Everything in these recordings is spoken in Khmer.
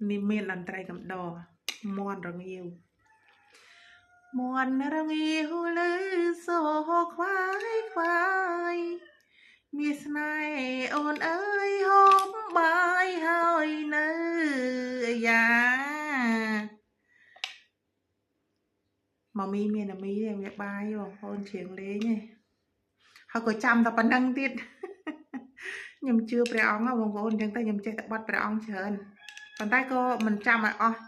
នេះមានអន្តរកំដរមន់រងាវមន់រងាវលើសូខ្វាយខ្វាយមានស្នេហ៍អូនអើយហូបបាយហើយនៅយ៉ាម៉ាមីមានអាមីទេវាបាយបងប្អូនជ្រៀងលេងឯងហើយក៏ចាំតែប៉ុណ្្នឹងទៀតខ្ញុំជឿព្រះអង្គបងប្អូនអញ្ចឹងតែខ្ញុំចេះតែបត់ព្រះអង្គច្រើនប៉ុន្តែក៏មិនចាំឲ្យអស់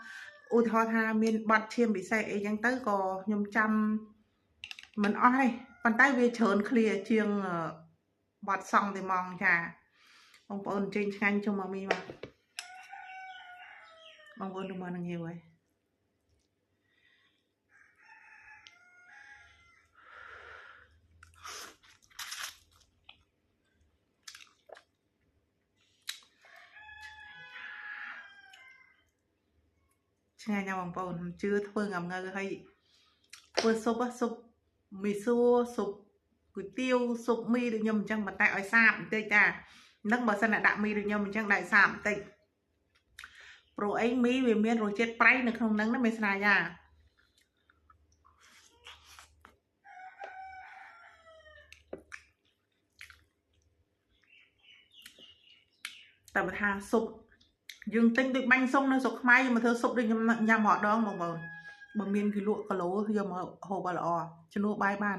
ឧទាហរណ៍ថាមានបត់ឈាមពិសេសអីចឹងទៅក៏ខ្ញុំចាំមិនអស់ទេប៉ុន្តែវាច្រើនឃ្លាជាងបត់សង់តែហ្មងចាបងប្អូនចេញឆ្ងាញ់ជុំម៉ាមីមកបងប្អូនទៅមកនឹងងាវហើយឆ្ងាញ់ណាស់បងប្អូនជឿធ្វើងងើហើយធ្វើស៊ុបមីសួរស៊ុបគុយទាវស៊ុបមីដូចខ្ញុំអញ្ចឹងប៉ុន្តែឲ្យសាបបន្តិចចានឹងបើសិនតែដាក់មីដូចខ្ញុំអញ្ចឹងដាក់សាបបន្តិចព្រោះអីមីវាមានរសជាតិប្រៃនៅក្នុងហ្នឹងណាមេស្នាយ៉ាតែបើថាស៊ុបយើងទិញដូចបាញ់សុងនៅស្រុកខ្មែរយើងមកធ្វើស៊ុបដូចខ្ញុំញ៉ាំម្ដងបងប្អូនបើមានគេលក់គីឡូយកមកហូបឲ្យល្អជំនួសបាយបាន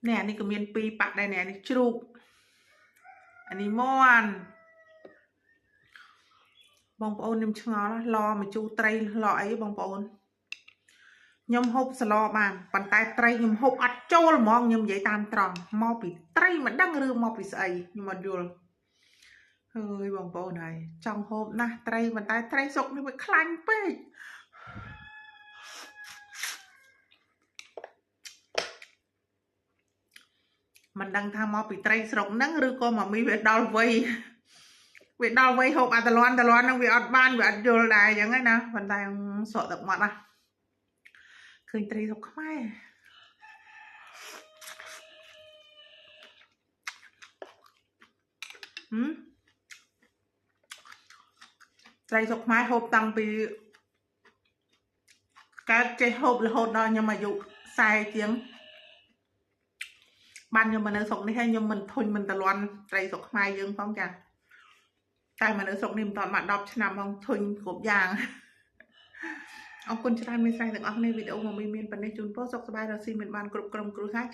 នេះអានេះក៏មានពីរប៉ាក់ដែរនេះអានេះជ្រូកអានេះមន់បងប្អូនខ្ញុំឆ្ងល់ឡមកជូរត្រីឡអីបងប្អូនខ្ញុំហូបសឡបានប៉ុន្តែត្រីខ្ញុំហូបអត់ចូលហ្មងខ្ញុំនិយាយតាមត្រង់មកពីត្រីមិនដឹងឬមកពីស្អីខ្ញុំអត់យល់ហើយបងប្អូនហើយចង់ហូបណាស់ត្រីប៉ុន្តែត្រីសុកនេះវាខ្លាញ់ពេកមិនដឹងថាមកពីត្រីស្រុកហ្នឹងឬក៏ម៉ាមីវាដល់វ័យហូបអាតលន់ហ្នឹងវាអត់បានវាអត់យល់ដែរអញ្ចឹងណាប៉ុន្តែស្រក់ទឹកមាត់ណាឃើញត្រីស្រុកខ្មែរត្រីស្រុកខ្មែរហូបតាំងពីកើតចេះហូបរហូតដល់ខ្ញុំអាយុ40ជាងបានខ្ញុំមកនៅស្រុកនេះហើយខ្ញុំមិនធុញមិនតលន់ត្រីស្រុកខ្មែរយើងផងចាតែមកនៅស្រុកនេះមិនតាន់មក10ឆ្នាំផងធុញគ្រប់យ៉ាងអរគុណច្រើនមេស្រីទាំងអស់គ្នាវីដេអូមកមានប៉ុណ្ណេះជូនពរសុខសប្បាយរកស៊ីមានបានគ្រប់ក្រុមគ្រួសារ